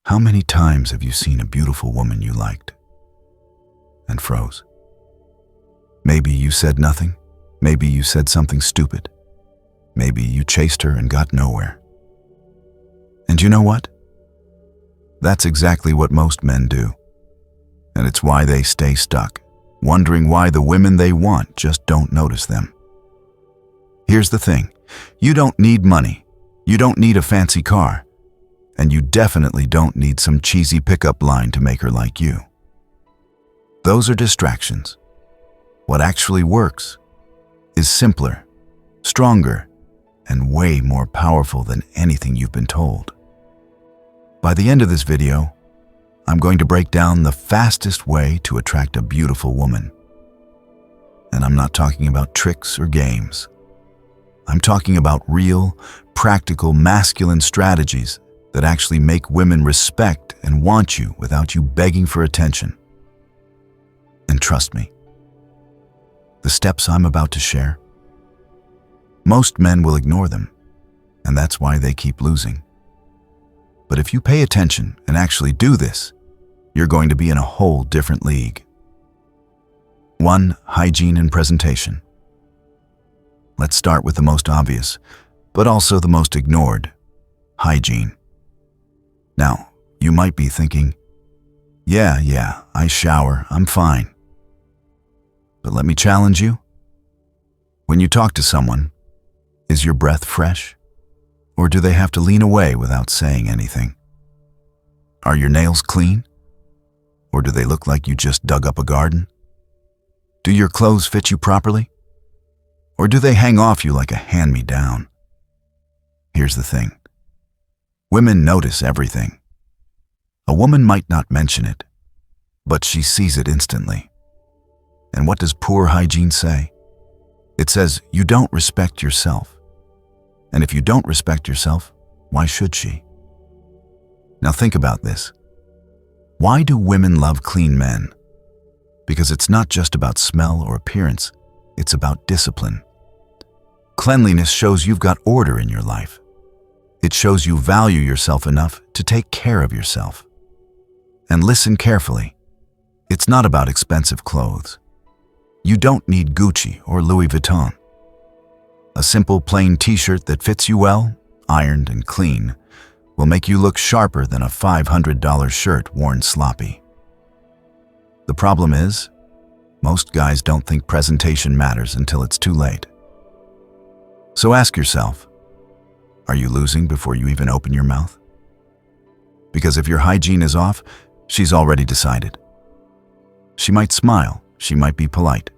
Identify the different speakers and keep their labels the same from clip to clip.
Speaker 1: How many times have you seen a beautiful woman you liked and froze? Maybe you said nothing. Maybe you said something stupid. Maybe you chased her and got nowhere. And you know what? That's exactly what most men do. And it's why they stay stuck, wondering why the women they want just don't notice them. Here's the thing. You don't need money. You don't need a fancy car. And you definitely don't need some cheesy pickup line to make her like you. Those are distractions. What actually works is simpler, stronger, and way more powerful than anything you've been told. By the end of this video, I'm going to break down the fastest way to attract a beautiful woman. And I'm not talking about tricks or games. I'm talking about real, practical, masculine strategies that actually make women respect and want you without you begging for attention. And trust me, the steps I'm about to share, most men will ignore them, and that's why they keep losing. But if you pay attention and actually do this, you're going to be in a whole different league. 1. Hygiene and presentation. Let's start with the most obvious, but also the most ignored: hygiene. Now, you might be thinking, yeah, I shower, I'm fine. But let me challenge you. When you talk to someone, is your breath fresh? Or do they have to lean away without saying anything? Are your nails clean? Or do they look like you just dug up a garden? Do your clothes fit you properly? Or do they hang off you like a hand-me-down? Here's the thing. Women notice everything. A woman might not mention it, but she sees it instantly. And what does poor hygiene say? It says you don't respect yourself. And if you don't respect yourself, why should she? Now think about this. Why do women love clean men? Because it's not just about smell or appearance, it's about discipline. Cleanliness shows you've got order in your life. It shows you value yourself enough to take care of yourself. And listen carefully. It's not about expensive clothes. You don't need Gucci or Louis Vuitton. A simple plain t-shirt that fits you well, ironed and clean, will make you look sharper than a $500 shirt worn sloppy. The problem is, most guys don't think presentation matters until it's too late. So ask yourself, are you losing before you even open your mouth? Because if your hygiene is off, she's already decided. She might smile, she might be polite.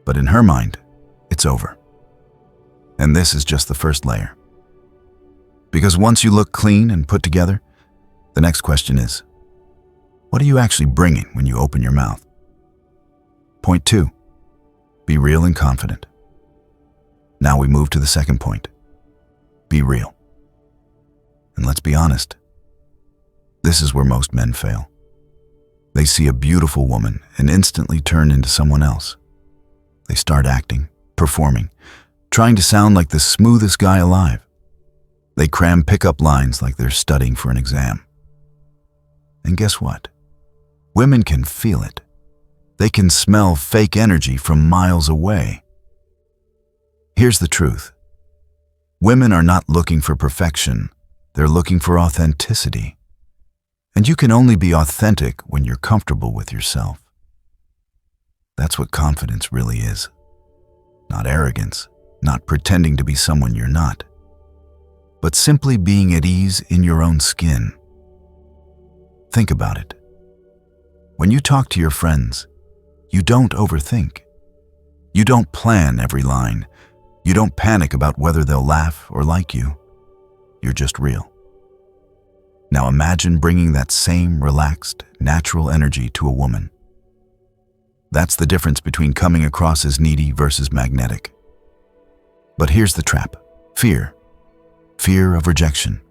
Speaker 1: But in her mind, it's over. And this is just the first layer. Because once you look clean and put together, the next question is, what are you actually bringing when you open your mouth? Point 2, be real and confident. Now we move to the second point. Be real. And let's be honest, this is where most men fail. They see a beautiful woman and instantly turn into someone else. They start acting, performing, trying to sound like the smoothest guy alive. They cram pickup lines like they're studying for an exam. And guess what? Women can feel it. They can smell fake energy from miles away. Here's the truth. Women are not looking for perfection. They're looking for authenticity. And you can only be authentic when you're comfortable with yourself. That's what confidence really is. Not arrogance, not pretending to be someone you're not, but simply being at ease in your own skin. Think about it. When you talk to your friends, you don't overthink. You don't plan every line. You don't panic about whether they'll laugh or like you. You're just real. Now imagine bringing that same relaxed, natural energy to a woman. That's the difference between coming across as needy versus magnetic. But here's the trap: fear. Fear of rejection,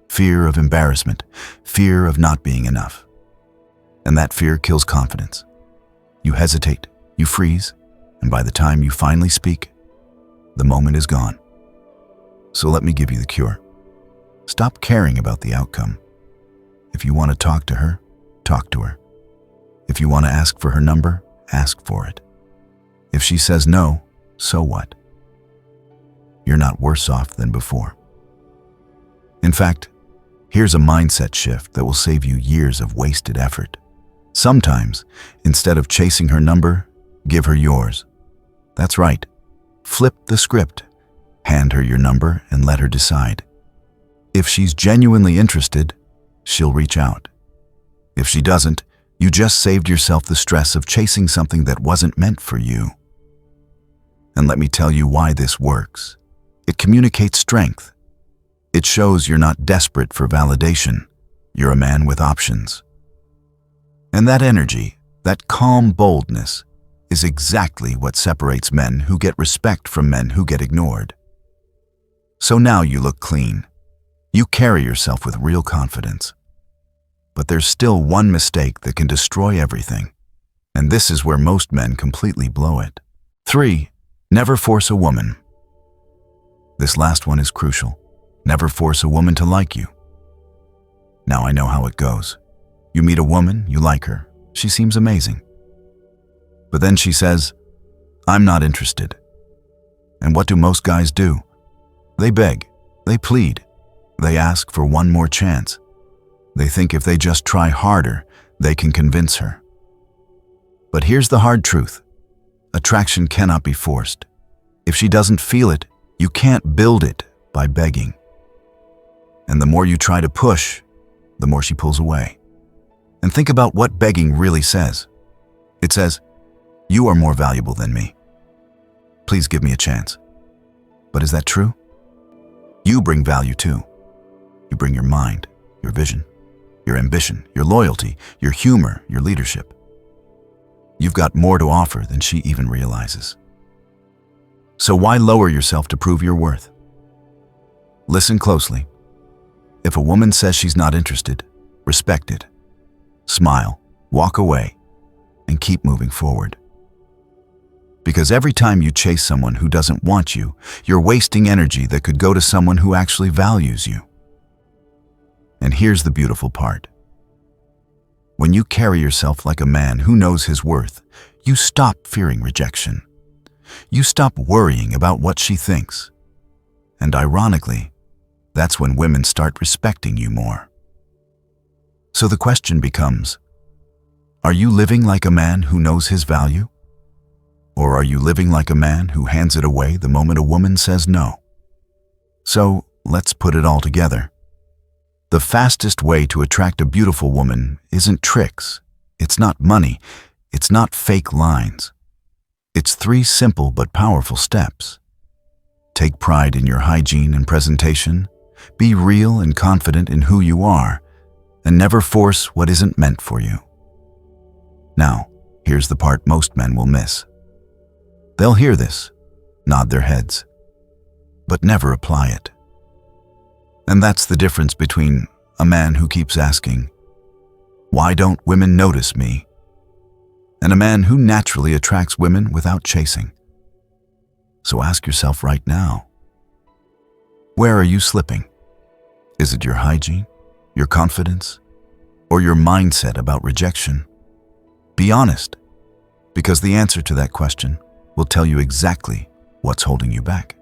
Speaker 1: fear of embarrassment, fear of not being enough. And that fear kills confidence. You hesitate, you freeze, and by the time you finally speak, the moment is gone. So let me give you the cure. Stop caring about the outcome. If you want to talk to her, talk to her. If you want to ask for her number, ask for it. If she says no, so what? You're not worse off than before. In fact, here's a mindset shift that will save you years of wasted effort. Sometimes, instead of chasing her number, give her yours. That's right. Flip the script. Hand her your number and let her decide. If she's genuinely interested, she'll reach out. If she doesn't, you just saved yourself the stress of chasing something that wasn't meant for you. And let me tell you why this works. It communicates strength. It shows you're not desperate for validation. You're a man with options. And that energy, that calm boldness, is exactly what separates men who get respect from men who get ignored. So now you look clean. You carry yourself with real confidence. But there's still one mistake that can destroy everything. And this is where most men completely blow it. 3. Never force a woman. This last one is crucial. Never force a woman to like you. Now I know how it goes. You meet a woman, you like her. She seems amazing. But then she says, "I'm not interested." And what do most guys do? They beg, they plead, they ask for one more chance. They think if they just try harder, they can convince her. But here's the hard truth. Attraction cannot be forced. If she doesn't feel it, you can't build it by begging. And the more you try to push, the more she pulls away. And think about what begging really says. It says, "You are more valuable than me. Please give me a chance." But is that true? You bring value too. You bring your mind, your vision, your ambition, your loyalty, your humor, your leadership. You've got more to offer than she even realizes. So why lower yourself to prove your worth? Listen closely. If a woman says she's not interested, respect it. Smile, walk away, and keep moving forward. Because every time you chase someone who doesn't want you, you're wasting energy that could go to someone who actually values you. And here's the beautiful part. When you carry yourself like a man who knows his worth, you stop fearing rejection. You stop worrying about what she thinks. And ironically, that's when women start respecting you more. So the question becomes, are you living like a man who knows his value? Or are you living like a man who hands it away the moment a woman says no? So let's put it all together. The fastest way to attract a beautiful woman isn't tricks. It's not money. It's not fake lines. It's 3 simple but powerful steps. Take pride in your hygiene and presentation. Be real and confident in who you are, and never force what isn't meant for you. Now, here's the part most men will miss. They'll hear this, nod their heads, but never apply it. And that's the difference between a man who keeps asking, "Why don't women notice me?" and a man who naturally attracts women without chasing. So ask yourself right now, where are you slipping? Is it your hygiene, your confidence, or your mindset about rejection? Be honest, because the answer to that question will tell you exactly what's holding you back.